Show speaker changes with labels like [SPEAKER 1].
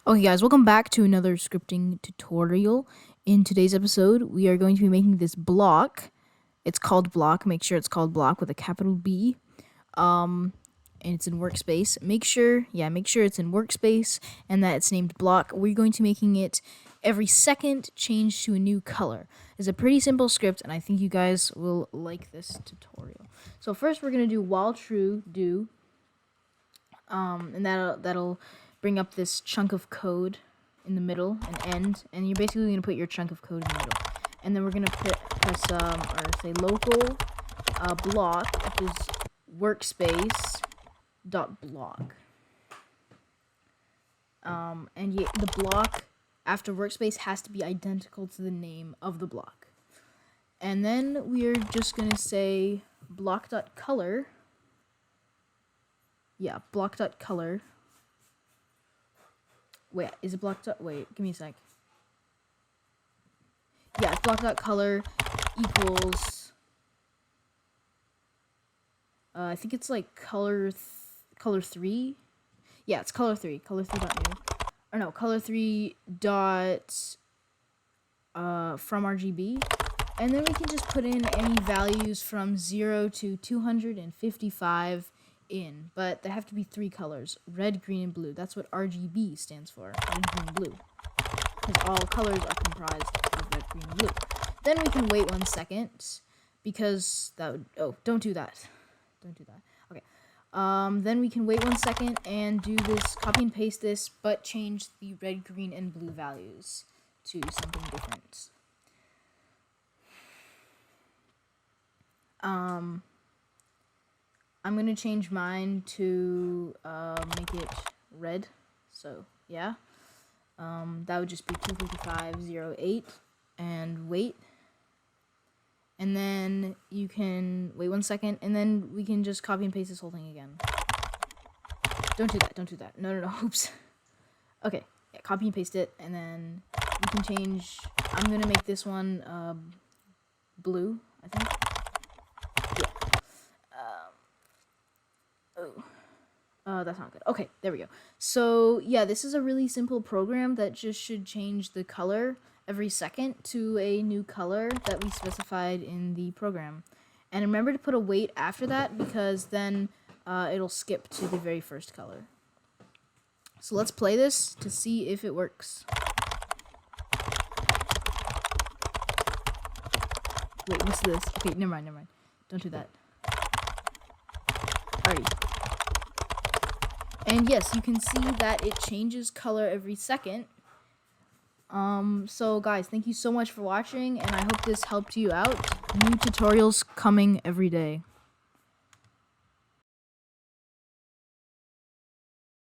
[SPEAKER 1] Okay guys, welcome back to another scripting tutorial. In today's episode, we are going to be making this block. It's called block. Make sure it's called block with a capital B. And it's in workspace. Make sure it's in workspace and that it's named block. We're going to be making it every second change to a new color. It's a pretty simple script and I think you guys will like this tutorial. So first we're going to do while true do and that'll bring up this chunk of code in the middle and end, and you're basically going to put your chunk of code in the middle. And then we're going to press say local block, which is workspace dot block. And the block after workspace has to be identical to the name of the block. And then we're just going to say block.color. Yeah, block.color. Wait, is it block dot? Wait, give me a sec. Yeah, it's block.color equals. I think it's like color 3. Yeah, it's color 3. Color 3 dot new. Or no, color 3 dot from RGB, and then we can just put in any values from 0 to 255 in, but there have to be 3 colors: red, green, and blue. That's what RGB stands for: red, green, blue, because all colors are comprised of red, green, and blue. Then we can wait 1 second, because that would, don't do that, okay. Then we can wait 1 second and do this, copy and paste this, but change the red, green, and blue values to something different. I'm going to change mine to make it red. So, yeah. That would just be 255.08 and wait. And then you can wait 1 second and then we can just copy and paste this whole thing again. Don't do that. No. Oops. Okay. Yeah, copy and paste it, and then you can change. I'm going to make this one blue, I think. That's not good. Okay, there we go. So, yeah, this is a really simple program that just should change the color every second to a new color that we specified in the program. And remember to put a wait after that, because then it'll skip to the very first color. So let's play this to see if it works. Wait, what's this? Okay, never mind. Don't do that. Alrighty. And yes, you can see that it changes color every second. So guys, thank you so much for watching, and I hope this helped you out. New tutorials coming every day.